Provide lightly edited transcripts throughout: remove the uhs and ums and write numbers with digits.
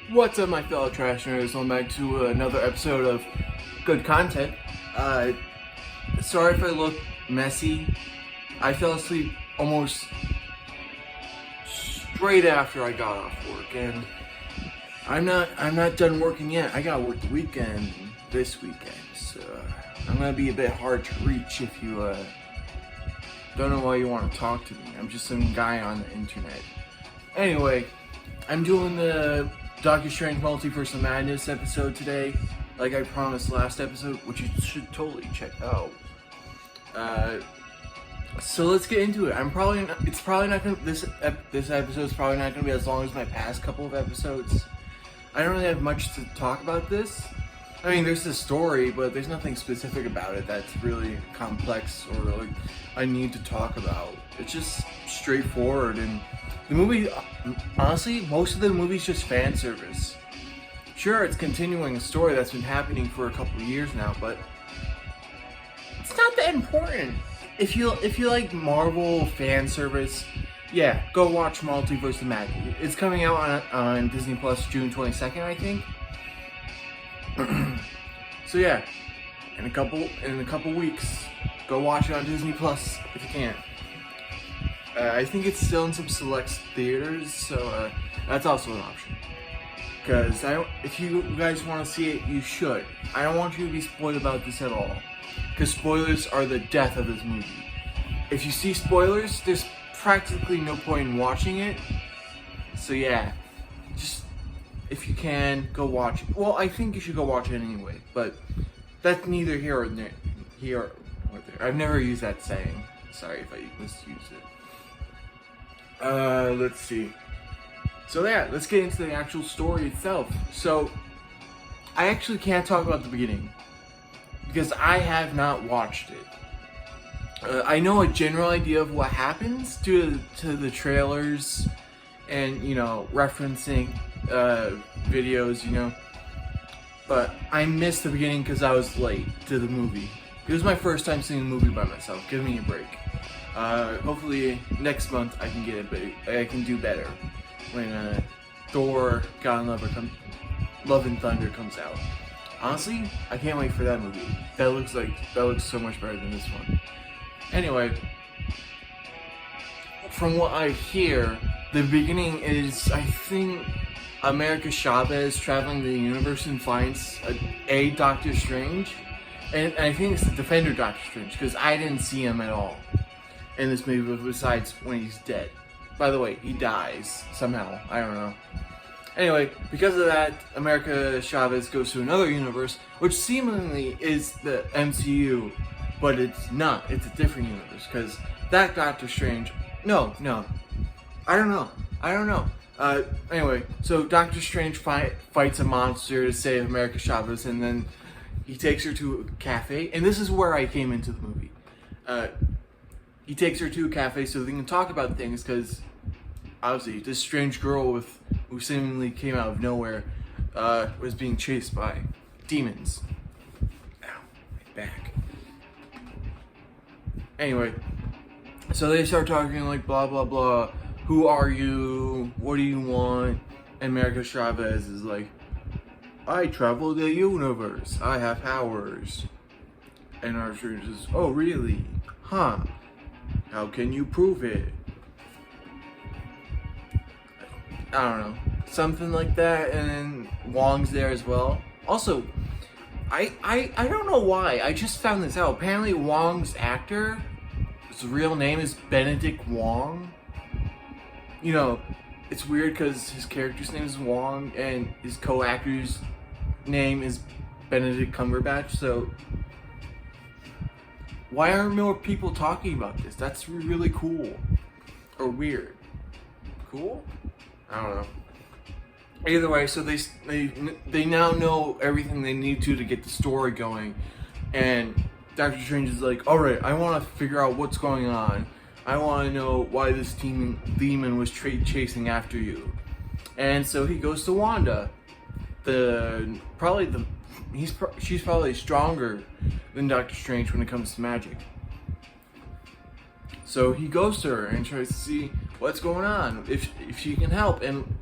What's up, my fellow trash nerds? Welcome back to another episode of good content. Sorry if I look messy. I fell asleep almost straight after I got off work, and I'm not done working yet. I gotta work the weekend this weekend, so I'm gonna be a bit hard to reach if you don't know why you want to talk to me. I'm just some guy on the internet. Anyway, I'm doing the Doctor Strange Multiverse of Madness episode today, like I promised last episode, which you should totally check out. So let's get into it. This episode is probably not gonna be as long as my past couple of episodes. I don't really have much to talk about this. I mean, there's the story, but there's nothing specific about it that's really complex or like I need to talk about. It's just straightforward, and the movie, honestly, most of the movie's just fan service. Sure, it's continuing a story that's been happening for a couple of years now, but it's not that important. If you like Marvel fan service, yeah, go watch Multiverse of Madness. It's coming out on Disney Plus June 22nd, I think. So yeah, in a couple weeks, go watch it on Disney Plus if you can. I think it's still in some select theaters, so that's also an option. Because if you guys want to see it, you should. I don't want you to be spoiled about this at all, because spoilers are the death of this movie. If you see spoilers, there's practically no point in watching it. So yeah, just if you can, go watch it. Well, I think you should go watch it anyway, but that's neither here or there. I've never used that saying. Sorry if I misused it. Let's see. So yeah, let's get into the actual story itself. So, I actually can't talk about the beginning, because I have not watched it. I know a general idea of what happens due to the trailers and, referencing videos, but I missed the beginning because I was late to the movie. It was my first time seeing a movie by myself. Give me a break. Hopefully next month I can get it, but I can do better when Thor: Love and Thunder comes out. Honestly, I can't wait for that movie. That looks so much better than this one. Anyway, from what I hear, the beginning is, I think, America Chavez traveling the universe and finds a Doctor Strange, and I think it's the Defender Doctor Strange, because I didn't see him at all in this movie besides when he's dead. By the way, he dies somehow. I don't know. Anyway, because of that, America Chavez goes to another universe, which seemingly is the MCU, but it's not. It's a different universe, because that Doctor Strange... No. I don't know. Anyway, so Doctor Strange fights a monster to save America Chavez, and then he takes her to a cafe, and this is where I came into the movie. He takes her to a cafe so they can talk about things, because obviously this strange girl who seemingly came out of nowhere was being chased by demons. Ow, my back. Anyway, so they start talking like blah blah blah. Who are you? What do you want? And America Chavez is like, I travel the universe. I have powers. And our strange says, oh really? Huh? How can you prove it? I don't know. Something like that, and then Wong's there as well. Also, I don't know why. I just found this out. Apparently Wong's actor, his real name is Benedict Wong. It's weird because his character's name is Wong and his co-actor's name is Benedict Cumberbatch, so why aren't more people talking about this? That's really cool. Or weird. Cool? I don't know. Either way, so they now know everything they need to get the story going. And Doctor Strange is like, alright, I want to figure out what's going on. I want to know why this demon was chasing after you. And so he goes to Wanda. She's probably stronger than Doctor Strange when it comes to magic. So he goes to her and tries to see what's going on, if she can help, and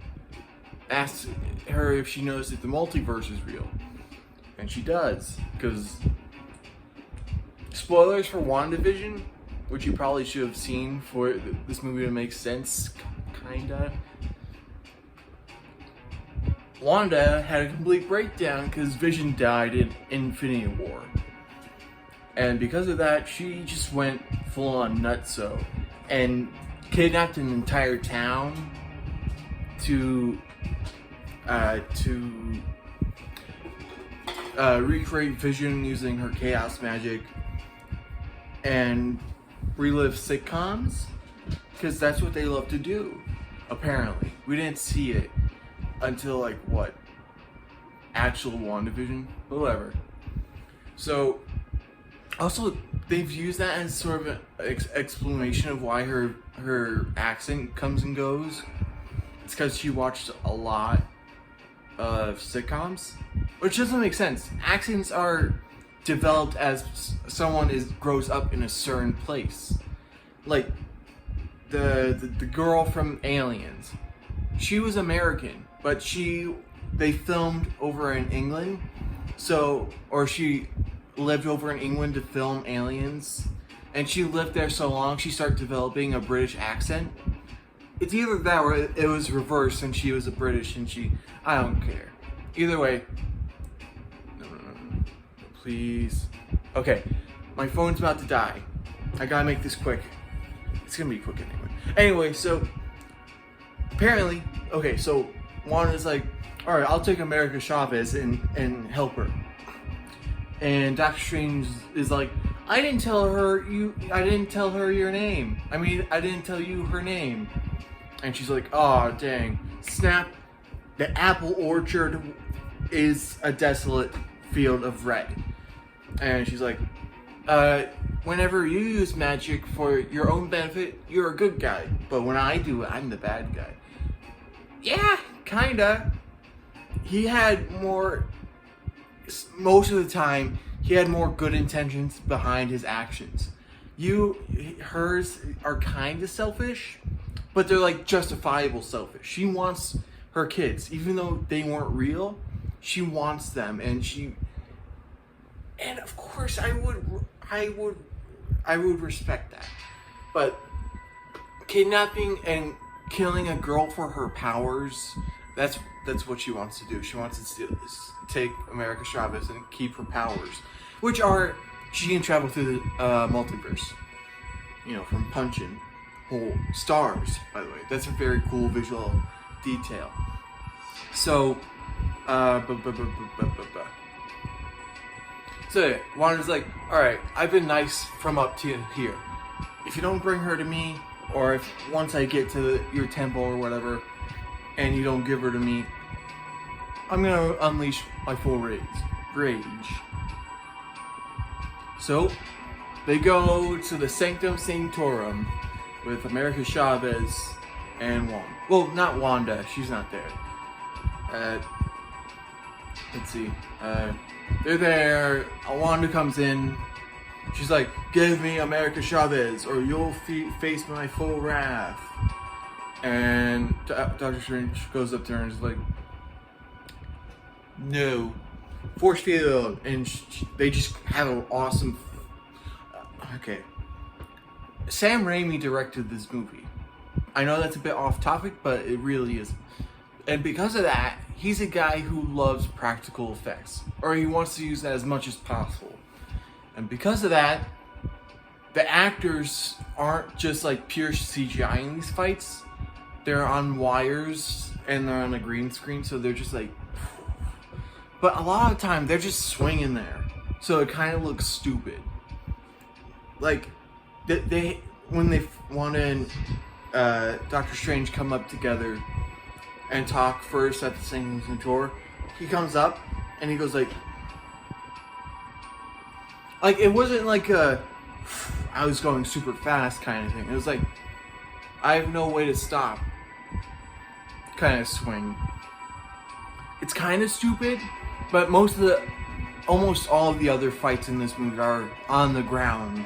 asks her if she knows that the multiverse is real. And she does, because spoilers for WandaVision, which you probably should have seen for this movie to make sense, kinda. Wanda had a complete breakdown because Vision died in Infinity War. And because of that, she just went full on nutso and kidnapped an entire town to recreate Vision using her chaos magic and relive sitcoms, because that's what they love to do. Apparently, we didn't see it until like what? Actual WandaVision? Whatever. So, also they've used that as sort of an explanation of why her accent comes and goes. It's because she watched a lot of sitcoms, which doesn't make sense. Accents are developed as someone grows up in a certain place. Like the girl from Aliens, she was American, but they filmed over in England, or she lived over in England to film Aliens, and she lived there so long she started developing a British accent. It's either that or it was reversed and she was a British and I don't care. Either way. No. Please. Okay, my phone's about to die. I gotta make this quick. It's gonna be quick anyway. Anyway, so apparently, okay, so Wanda's like, alright, I'll take America Chavez and help her. And Doctor Strange is like, I didn't tell her your name. I mean, I didn't tell you her name. And she's like, oh dang, snap, the apple orchard is a desolate field of red. And she's like, whenever you use magic for your own benefit, you're a good guy. But when I do it, I'm the bad guy. Yeah, kinda. He had most of the time, he had more good intentions behind his actions. Hers are kinda selfish, but they're like justifiable selfish. She wants her kids, even though they weren't real, she wants them, and of course I would respect that. But kidnapping and killing a girl for her powers, that's what she wants to do. She wants to take America Chavez and keep her powers, which are she can travel through the multiverse. You know, from punching whole stars, by the way. That's a very cool visual detail. So, So Wanda's like, alright, I've been nice from up to here. If you don't bring her to me, or if once I get to your temple or whatever, and you don't give her to me, I'm gonna unleash my full rage. So, they go to the Sanctum Sanctorum with America Chavez and Wanda. Well, not Wanda, she's not there. Let's see. They're there. Wanda comes in. She's like, give me America Chavez or you'll face my full wrath. And Doctor Strange goes up to her and is like, no. Force field. And they just have an awesome... Okay. Sam Raimi directed this movie. I know that's a bit off topic, but it really is. And because of that, he's a guy who loves practical effects. Or he wants to use that as much as possible. And because of that, the actors aren't just like pure CGI in these fights. They're on wires and they're on a green screen, so they're just like... But a lot of the time, they're just swinging there. So it kind of looks stupid. Like, when Wanda and Doctor Strange come up together and talk first at the Sanctum Sanctorum, he comes up and he goes like it wasn't like I was going super fast kind of thing. It was like, I have no way to stop kind of swing. It's kind of stupid, but almost all of the other fights in this movie are on the ground.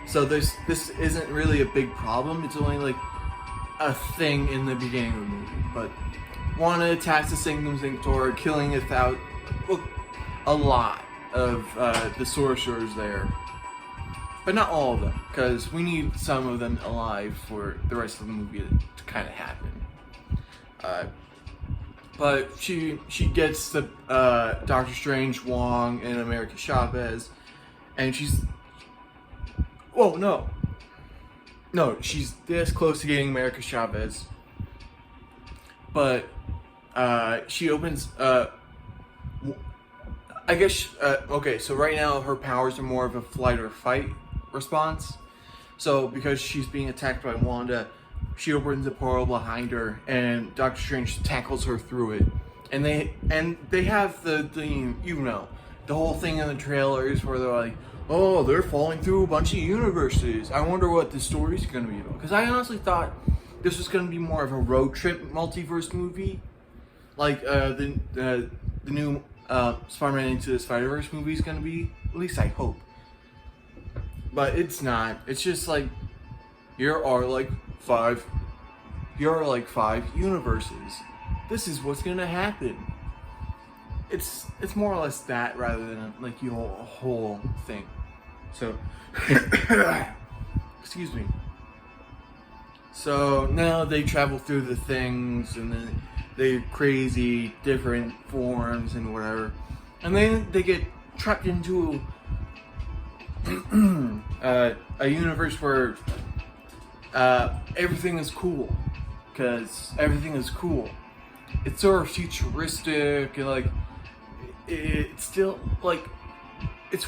So this isn't really a big problem. It's only like a thing in the beginning of the movie. But Wanda attacks the Sanctum Sanctorum, killing a lot of the sorcerers there. But not all of them, because we need some of them alive for the rest of the movie to kind of happen. But she gets the Doctor Strange, Wong, and America Chavez, and she's... Whoa, no. No, she's this close to getting America Chavez. But she opens... I guess... okay, so right now her powers are more of a flight or fight response. So because she's being attacked by Wanda, she opens a portal behind her, and Doctor Strange tackles her through it. And they have the you know, the whole thing in the trailers where they're like, oh, they're falling through a bunch of universes. I wonder what the story's gonna be about. Because I honestly thought this was gonna be more of a road trip multiverse movie, like the new Spider-Man Into the Spider-Verse movie is gonna be. At least I hope. But it's not. It's just like here are like five universes. This is what's gonna happen. It's more or less that rather than like a whole thing. So excuse me. So now they travel through the things, and then they crazy different forms and whatever, and then they get trapped into a universe where everything is cool, because everything is cool. It's sort of futuristic, and like it's still like it's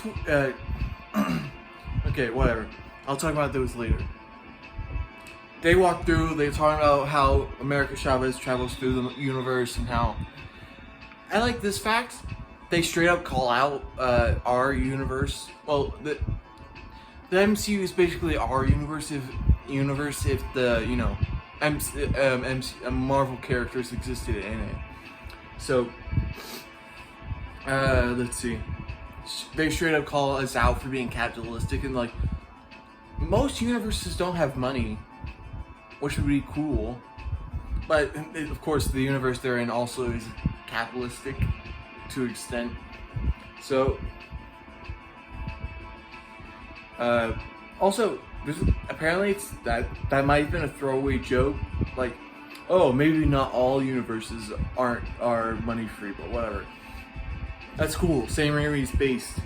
okay, whatever. I'll talk about those later. They walk through. They talk about how America Chavez travels through the universe, and how I like this fact. They straight up call out our universe. Well, the MCU is basically our universe if the Marvel characters existed in it. So let's see. They straight up call us out for being capitalistic, and like most universes don't have money, which would be cool. But of course, the universe they're in also is capitalistic to an extent. So also apparently that might have been a throwaway joke, like, oh, maybe not all universes are money free, but whatever. That's cool. Sam Raimi's based.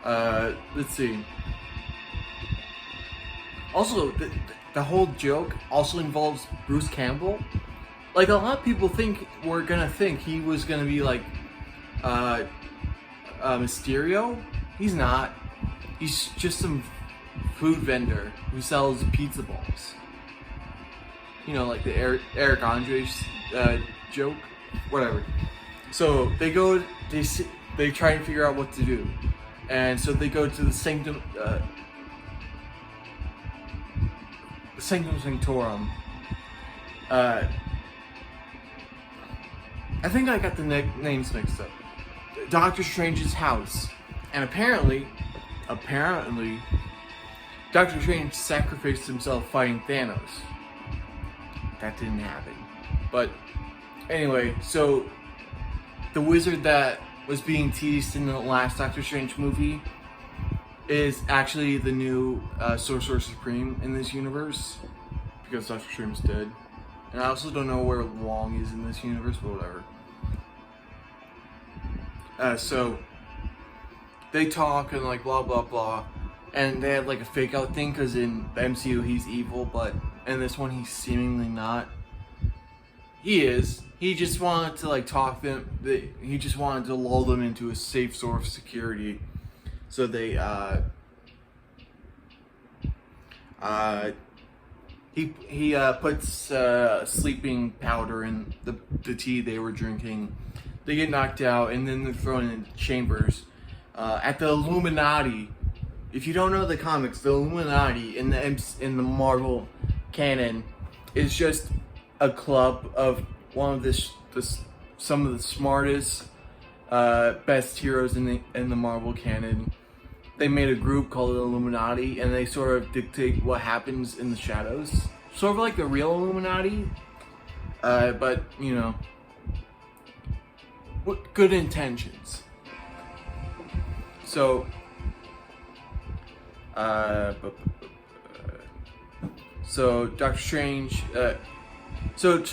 Let's see. Also, the whole joke also involves Bruce Campbell. Like, a lot of people were gonna think he was gonna be like Mysterio. He's not. He's just some food vendor who sells pizza balls. You know, like the Eric Andre's joke, whatever. So they try and figure out what to do, and so they go to the Sanctum Sanctorum. I think I got the names mixed up. Doctor Strange's house, and apparently, Doctor Strange sacrificed himself fighting Thanos. That didn't happen. But anyway, so the wizard that was being teased in the last Doctor Strange movie is actually the new Sorcerer Supreme in this universe, because Doctor Strange's dead. And I also don't know where Wong is in this universe, but whatever. So they talk and like blah blah blah, and they have like a fake out thing, because in the MCU he's evil, but in this one he's seemingly not. He is. He just wanted to like talk them. He just wanted to lull them into a safe sort of security, so they he puts sleeping powder in the tea they were drinking. They get knocked out, and then they're thrown into chambers at the Illuminati. If you don't know the comics, the Illuminati in the Marvel canon is just a club of some of the smartest, best heroes in the Marvel canon. They made a group called the Illuminati, and they sort of dictate what happens in the shadows. Sort of like the real Illuminati, but you know, with good intentions. So, so Doctor Strange. So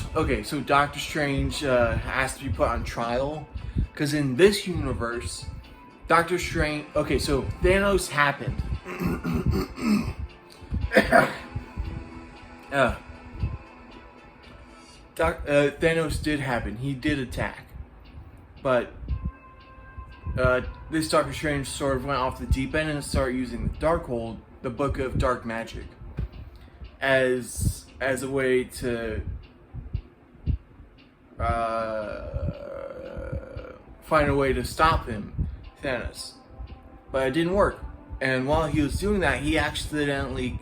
Doctor Strange has to be put on trial because in this universe, Doctor Strange. Okay, so Thanos happened. Thanos did happen. He did attack, but this Doctor Strange sort of went off the deep end and started using the Darkhold, the Book of Dark Magic, as a way to find a way to stop him, Thanos. But it didn't work. And while he was doing that, he accidentally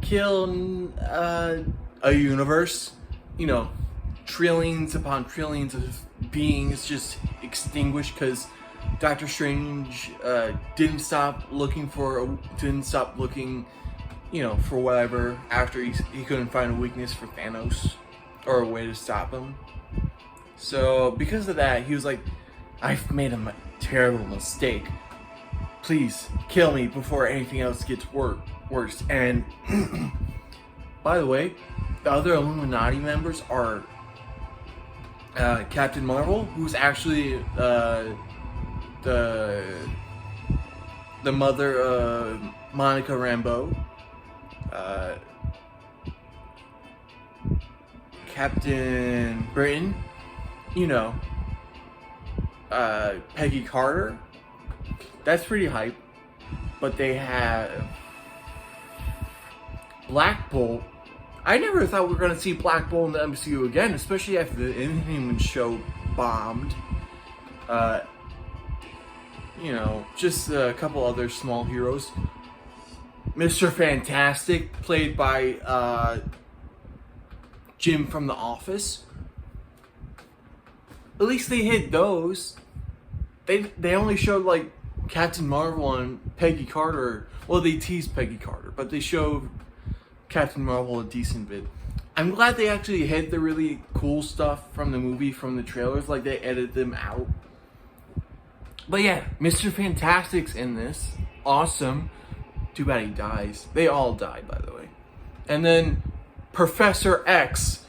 killed a universe. You know, trillions upon trillions of beings just extinguished because Doctor Strange didn't stop looking, you know, for whatever after he couldn't find a weakness for Thanos or a way to stop him. So because of that, he was like, I've made a terrible mistake. Please kill me before anything else gets worse. And by the way, the other Illuminati members are Captain Marvel, who's actually the mother of Monica Rambeau, Captain Britain, you know, Peggy Carter. That's pretty hype. But they have Black Bolt. I never thought we were going to see Black Bolt in the MCU again, especially after the Inhuman show bombed. You know, just a couple other small heroes. Mr. Fantastic, played by Jim from The Office. At least they hid those. They only showed like Captain Marvel and Peggy Carter. Well, they teased Peggy Carter, but they showed Captain Marvel a decent bit. I'm glad they actually hid the really cool stuff from the movie, from the trailers, like they edited them out. But yeah, Mr. Fantastic's in this. Awesome. Too bad he dies. They all died, by the way. And then Professor X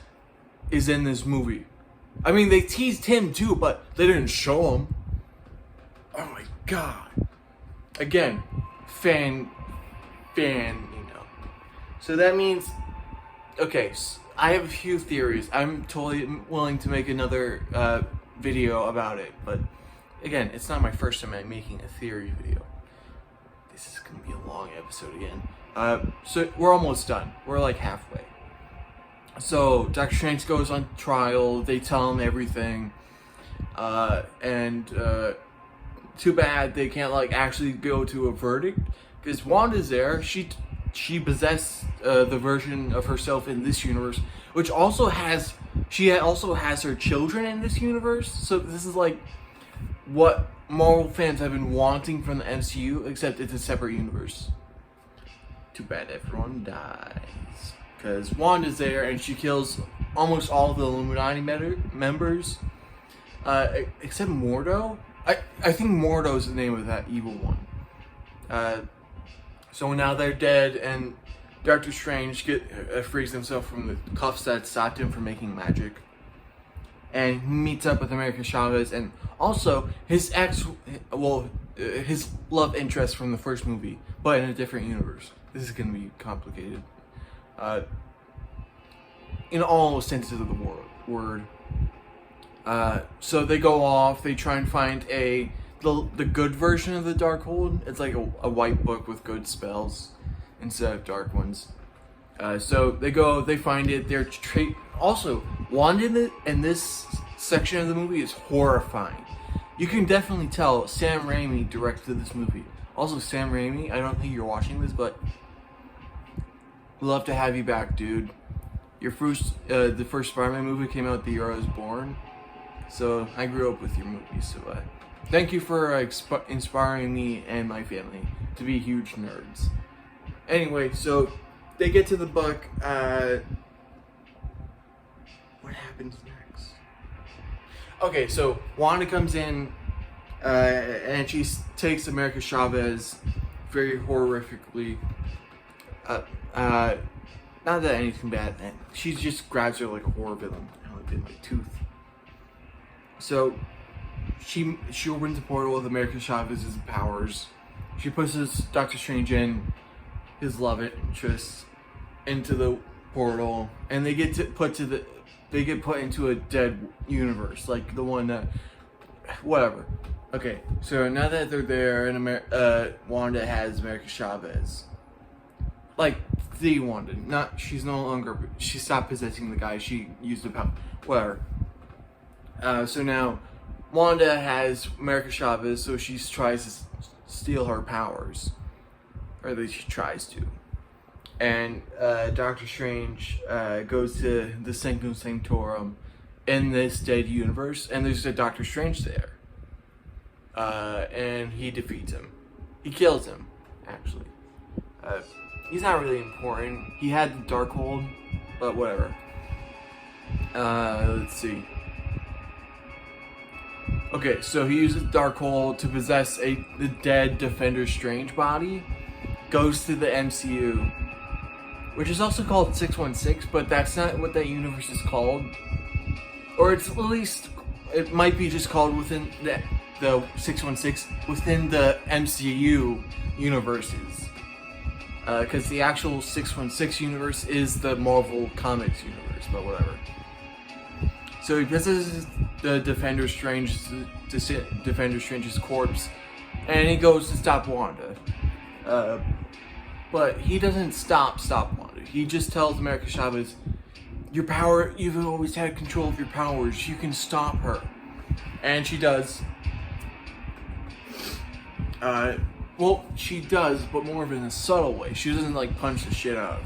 is in this movie. I mean, they teased him too, but they didn't show him. Oh my god. Again, fan, you know. So that means, okay, so I have a few theories. I'm totally willing to make another video about it, but again, it's not my first time I'm making a theory video. This is gonna be a long episode again. So we're almost done. We're like halfway. So Doctor Strange goes on trial. They tell him everything, and too bad they can't like actually go to a verdict because Wanda's there. She possessed the version of herself in this universe, which also has her children in this universe. So this is like what Marvel fans have been wanting from the MCU, except it's a separate universe. Too bad everyone dies. Because Wanda's there and she kills almost all of the Illuminati members. Except Mordo. I think Mordo is the name of that evil one. So now they're dead and Doctor Strange frees himself from the cuffs that stopped him from making magic. And he meets up with America Chavez and also his love interest from the first movie, but in a different universe. This is going to be complicated. In all senses of the word. So they go off, they try and find the good version of the Darkhold. It's like a white book with good spells instead of dark ones. So they find it, also, Wanda in this section of the movie is horrifying. You can definitely tell Sam Raimi directed this movie. Also, Sam Raimi, I don't think you're watching this, but love to have you back, dude. The first Spider-Man movie came out the year I was born, so I grew up with your movies. So thank you for inspiring me and my family to be huge nerds. Anyway, so they get to the book. Where happens next? Okay, so Wanda comes in, and she takes America Chavez very horrifically. Not that anything bad. She just grabs her like a horror villain, like in my tooth. So she opens the portal with America Chavez's powers. She pushes Doctor Strange in, his love interest, into the portal, and they get put into a dead universe, like the one that, whatever. Okay, so now that they're there, and Wanda has America Chavez, like the Wanda, she's no longer, she stopped possessing the guy. She used the power, whatever. So now Wanda has America Chavez, so she tries to steal her powers, or at least she tries to. And Doctor Strange goes to the Sanctum Sanctorum in this dead universe, and there's a Doctor Strange there. And he defeats him. He kills him, actually. He's not really important. He had the Darkhold, but whatever. Let's see. Okay, so he uses Darkhold to possess the dead Defender Strange body. Goes to the MCU, which is also called 616, but that's not what that universe is called. Or it's at least, it might be just called within the 616 within the MCU universes. Because the actual 616 universe is the Marvel Comics universe, but whatever. So he possesses the Defender Strange's corpse, and he goes to stop Wanda. But he doesn't stop Wanda. He just tells America Chavez, your power, you've always had control of your powers, you can stop her. And she does. Well, she does, but more of in a subtle way. She doesn't like punch the shit out of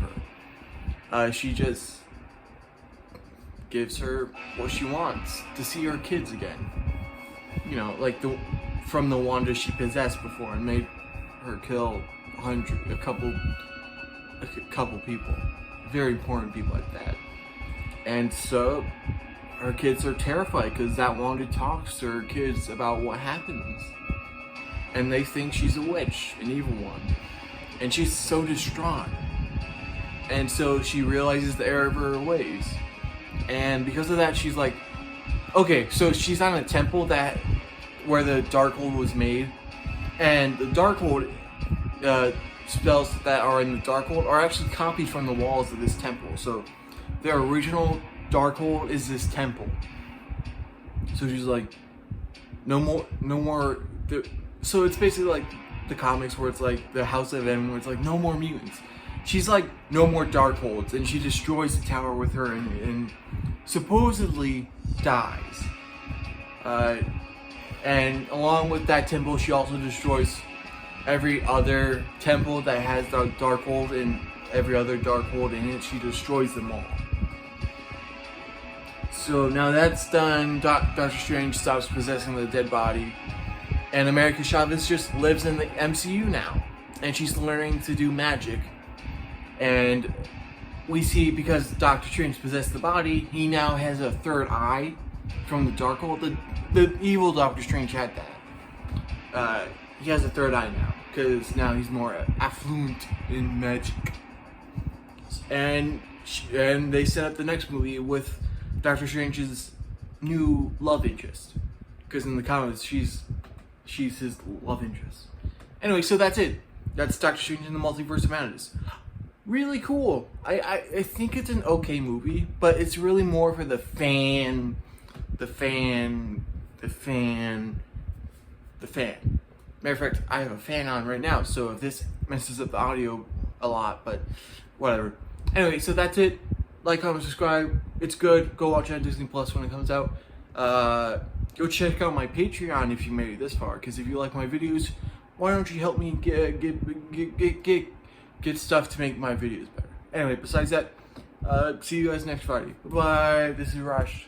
her. She just gives her what she wants, to see her kids again. You know, like from the Wanda she possessed before, and made her kill a couple people, very important people at that. And so her kids are terrified because that Wanda talks to her kids about what happens. And they think she's a witch, an evil one. And she's so distraught. And so she realizes the error of her ways. And because of that, she's like, okay, so she's on a temple where the Darkhold was made. And the Darkhold, spells that are in the Darkhold are actually copied from the walls of this temple. So the original Darkhold is this temple. So she's like, no more. So it's basically like the comics where it's like the House of M, where it's like no more mutants. She's like, no more Darkholds, and she destroys the tower with her and supposedly dies. And along with that temple, she also destroys every other temple that has the Darkhold and every other Darkhold in it. She destroys them all. So now that's done, Doctor Strange stops possessing the dead body. And America Chavez just lives in the MCU now. And she's learning to do magic. And we see, because Doctor Strange possessed the body, he now has a third eye from the Darkhold. The evil Doctor Strange had that. He has a third eye now, because now he's more affluent in magic. And they set up the next movie with Doctor Strange's new love interest. Because in the comics, she's his love interest. Anyway, so that's it. That's Doctor Strange in the Multiverse of Madness. Really cool. I think it's an okay movie, but it's really more for the fan. Matter of fact, I have a fan on right now, so if this messes up the audio a lot, but whatever. Anyway, so that's it. Like, comment, subscribe. It's good. Go watch it on Disney Plus when it comes out. Go check out my Patreon if you made it this far, because if you like my videos, why don't you help me get stuff to make my videos better. Anyway, besides that, see you guys next Friday. Bye-bye. This is Rush.